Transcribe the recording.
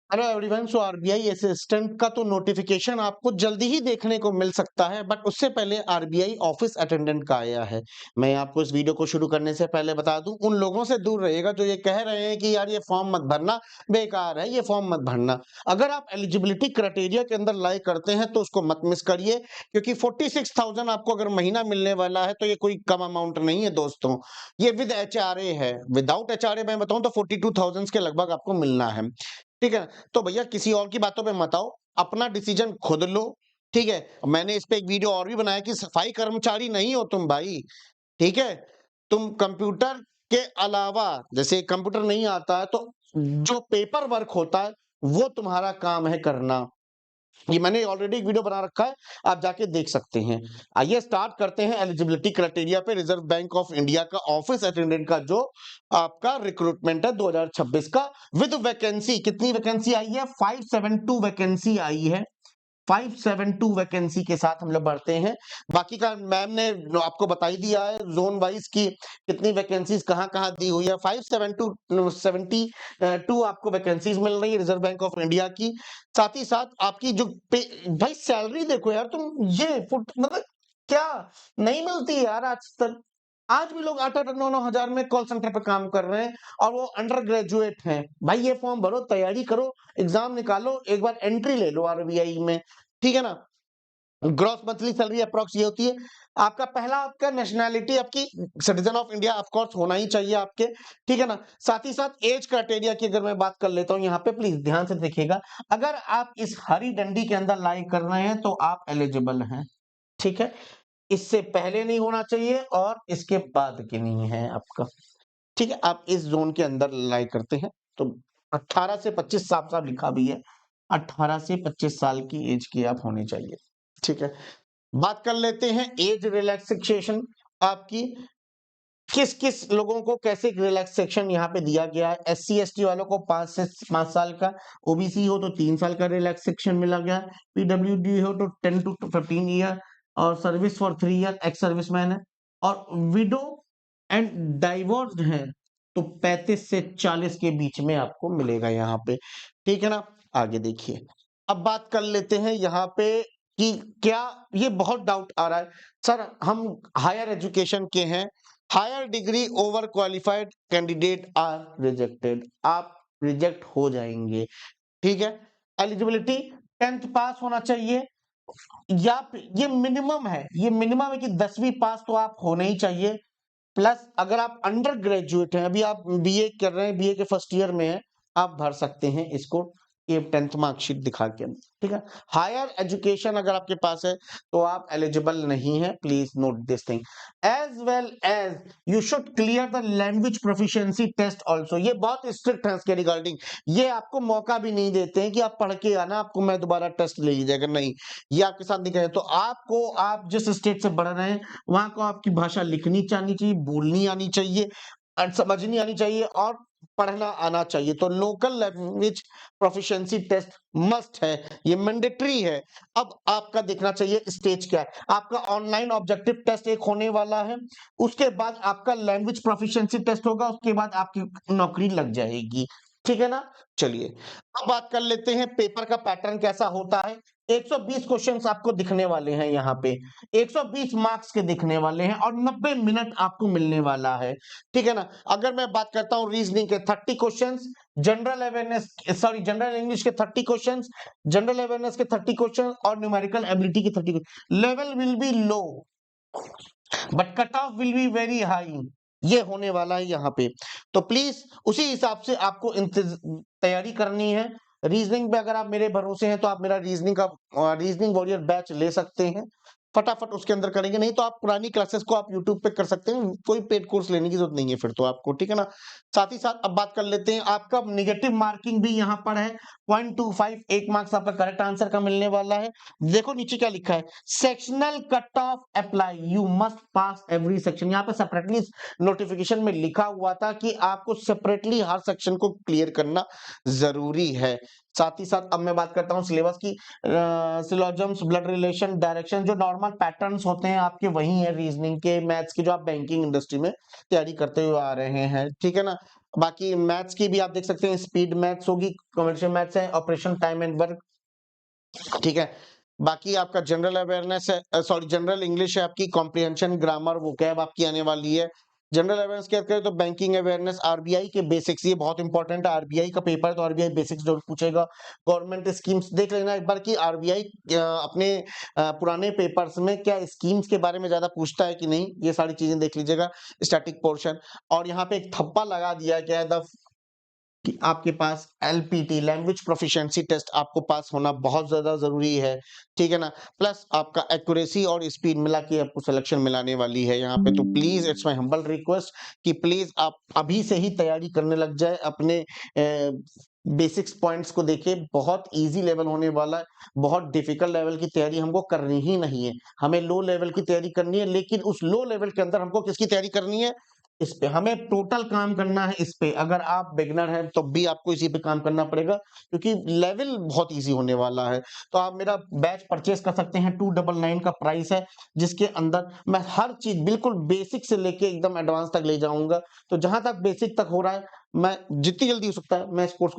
Hello everyone. So RBI assistant का तो notification आपको जल्दी ही देखने को मिल सकता है, बट उससे पहले आरबीआई ऑफिस अटेंडेंट का आया है। मैं आपको इस वीडियो को शुरू करने से पहले बता दूं, उन लोगों से दूर रहिएगा जो ये कह रहे हैं कि यार ये फॉर्म मत भरना, बेकार है, ये फॉर्म मत भरना। अगर आप एलिजिबिलिटी क्राइटेरिया के अंदर लाई करते हैं तो उसको मत मिस करिए, क्योंकि 46,000 आपको अगर महीना मिलने वाला है तो ये कोई कम अमाउंट नहीं है दोस्तों। ये विद एचआरए है। विदाउट एचआरए मैं बताऊं तो 42,000 के लगभग आपको मिलना है। ठीक है। तो भैया किसी और की बातों पे मत आओ, अपना डिसीजन खुद लो। ठीक है। मैंने इस पे एक वीडियो और भी बनाया कि सफाई कर्मचारी नहीं हो तुम भाई। ठीक है। तुम कंप्यूटर के अलावा, जैसे कंप्यूटर नहीं आता है तो जो पेपर वर्क होता है वो तुम्हारा काम है करना। ये मैंने ऑलरेडी एक वीडियो बना रखा है, आप जाके देख सकते हैं। आइए स्टार्ट करते हैं एलिजिबिलिटी क्राइटेरिया पे। रिजर्व बैंक ऑफ इंडिया का ऑफिस अटेंडेंट का जो आपका रिक्रूटमेंट है 2026 का, विद वैकेंसी। कितनी वैकेंसी आई है? 572 वैकेंसी आई है। 572 वैकेंसी के साथ हम लोग बढ़ते हैं। बाकी का मैम ने आपको बता ही दिया है जोन वाइज की कितनी वैकेंसीज कहाँ कहाँ दी हुई है। 572 आपको वैकेंसीज मिल रही है रिजर्व बैंक ऑफ इंडिया की। साथ ही साथ आपकी जो भाई सैलरी देखो यार तुम, ये फुट मतलब क्या नहीं मिलती यार आज तक। आज भी लोग 8-8 9-9 हजार में कॉल सेंटर पे काम कर रहे हैं, और वो अंडर ग्रेजुएट हैं। भाई ये फॉर्म भरो, तैयारी करो, एग्जाम निकालो, एक बार एंट्री ले लो आरबीआई में। ठीक है ना। ग्रॉस मंथली सैलरी अप्रोक्स ये होती है। आपका पहला, आपका नेशनैलिटी आपकी citizen of India of course होना ही चाहिए आपके। ठीक है ना। साथ ही साथ एज क्राइटेरिया की अगर मैं बात कर लेता हूं यहाँ पे, प्लीज ध्यान से देखिएगा। अगर आप इस हरी डंडी के अंदर लाई कर रहे हैं तो आप एलिजिबल हैं। ठीक है। इससे पहले नहीं होना चाहिए और इसके बाद की नहीं है आपका। ठीक है। आप इस जोन के अंदर लाई करते हैं तो 18 से 25, साफ साफ लिखा भी है, 18 से 25 साल की एज के आप होने चाहिए। ठीक है। बात कर लेते हैं एज रिलैक्सेशन आपकी। किस किस लोगों को कैसे रिलैक्सेशन यहाँ पे दिया गया है। एससी एसटी वालों को 5 साल का, ओबीसी हो तो 3 साल का रिलैक्सेशन मिला गया। पीडब्ल्यूडी हो तो 10 to 15 ईयर, और service for 3 year, ex serviceman है। और विडो एंड डाइवोर्स्ड है तो 35 से 40 के बीच में आपको मिलेगा यहाँ पे। ठीक है ना। आगे देखिए। अब बात कर लेते हैं यहाँ पे कि क्या, ये बहुत डाउट आ रहा है सर, हम हायर एजुकेशन के हैं, higher degree over qualified candidate are rejected, आप रिजेक्ट हो जाएंगे। ठीक है। एलिजिबिलिटी 10th पास होना चाहिए, या ये मिनिमम है, ये मिनिमम है कि 10वीं पास तो आप होना ही चाहिए। प्लस अगर आप अंडर ग्रेजुएट हैं, अभी आप बीए कर रहे हैं, बीए के फर्स्ट ईयर में हैं, आप भर सकते हैं इसको, ये 10th मार्कशीट दिखा के। ठीक है। हायर एजुकेशन अगर आपके पास है तो आप एलिजिबल नहीं है, please note this thing. As well as you should clear the language proficiency test also. ये बहुत स्ट्रिक्ट है इसके रिगार्डिंग। ये आपको मौका भी नहीं देते हैं कि आप पढ़ के आना, आपको मैं दोबारा टेस्ट ले लीजिएगा, नहीं, ये आपके साथ नहीं करें। तो आपको, आप जिस स्टेट से बढ़ रहे हैं वहां को आपकी भाषा लिखनी आनी चाहिए, बोलनी आनी चाहिए, समझनी आनी चाहिए, और पढ़ना आना चाहिए। तो local language proficiency test must है, ये मैंडेटरी है। अब आपका देखना चाहिए स्टेज क्या है। आपका ऑनलाइन ऑब्जेक्टिव टेस्ट एक होने वाला है, उसके बाद आपका लैंग्वेज प्रोफिशिएंसी टेस्ट होगा, उसके बाद आपकी नौकरी लग जाएगी। ठीक है ना। चलिए अब बात कर लेते हैं पेपर का पैटर्न कैसा होता है। 120 क्वेश्चंस आपको दिखने वाले हैं यहाँ पे, 120 मार्क्स के दिखने वाले हैं, और 90 मिनट आपको मिलने वाला है। ठीक है ना। अगर मैं बात करता हूं रीजनिंग के 30 questions, general awareness, sorry general English के 30 क्वेश्चंस, जनरल अवेयरनेस के 30 क्वेश्चन, और न्यूमेरिकल एबिलिटी के 30। Level will be low but cut off will be very high, ये होने वाला है यहाँ पे। तो प्लीज उसी हिसाब से आपको तैयारी करनी है। रीजनिंग पे अगर आप मेरे भरोसे हैं तो आप मेरा रीजनिंग वॉरियर बैच ले सकते हैं, फटाफट उसके अंदर करेंगे। नहीं तो आप पुरानी क्लासेस को आप यूट्यूब पे कर सकते हैं, कोई पेड कोर्स लेने की जरूरत नहीं है फिर तो आपको। ठीक है ना। साथ ही साथ अब बात कर लेते हैं, आपका निगेटिव मार्किंग भी यहाँ पर है 0.25, 1 मार्क्स आपका करेक्ट आंसर का मिलने वाला है। देखो नीचे क्या लिखा है, sectional cut off apply, you must pass every section. यहाँ पे सेपरेटली नोटिफिकेशन में लिखा हुआ था कि आपको सेपरेटली हर सेक्शन को क्लियर करना जरूरी है। साथ ही साथ अब मैं बात करता हूँ सिलेबस की। सिलोजम्स, ब्लड रिलेशन, डायरेक्शन, जो नॉर्मल पैटर्न्स होते हैं आपके वही है रीजनिंग के, मैथ्स के, जो आप बैंकिंग इंडस्ट्री में तैयारी करते हुए आ रहे हैं। ठीक है ना। बाकी मैथ्स की भी आप देख सकते हैं, स्पीड मैथ्स होगी, कमर्शियल मैथ्स है, ऑपरेशन टाइम एंड वर्क, ठीक है। बाकी आपका जनरल अवेयरनेस है, सॉरी जनरल इंग्लिश है आपकी, कॉम्प्रिहेंशन, ग्रामर, वोकैब आपकी आने वाली है। जनरल अवेयरनेस की बात करें तो बैंकिंग अवेयरनेस, आरबीआई के बेसिक्स, ये बहुत इंपॉर्टेंट है। आरबीआई का पेपर है तो आरबीआई बेसिक्स जरूर पूछेगा। गवर्नमेंट स्कीम्स देख लेना एक बार कि आरबीआई अपने पुराने पेपर्स में क्या स्कीम्स के बारे में ज्यादा पूछता है कि नहीं, ये सारी चीजें देख लीजिएगा। स्टैटिक पोर्शन, और यहाँ पे एक थप्पा लगा दिया गया है कि आपके पास एलपीटी, लैंग्वेज प्रोफिशिएंसी टेस्ट आपको पास होना बहुत ज्यादा जरूरी है, ठीक है ना। प्लस आपका एक्यूरेसी और स्पीड मिला के आपको सिलेक्शन मिलाने वाली है यहाँ पे। तो please it's my humble request कि प्लीज आप अभी से ही तैयारी करने लग जाए, अपने बेसिक्स पॉइंट्स को देखे। बहुत इजी लेवल होने वाला है, बहुत डिफिकल्ट लेवल की तैयारी हमको करनी ही नहीं है। हमें लो लेवल की तैयारी करनी है, लेकिन उस लो लेवल के अंदर हमको किसकी तैयारी करनी है, इस पे हमें टोटल काम करना है। इस पे अगर आप बिगिनर हैं तो भी आपको इसी पे काम करना पड़ेगा, क्योंकि लेवल बहुत इजी होने वाला है। तो आप मेरा बैच परचेस कर सकते हैं, 299 का प्राइस है, जिसके अंदर मैं हर चीज बिल्कुल बेसिक से लेके एकदम एडवांस तक ले जाऊंगा। तो जहां तक बेसिक तक हो रहा है, मैं जितनी जल्दी हो सकता है मैं इस कोर्स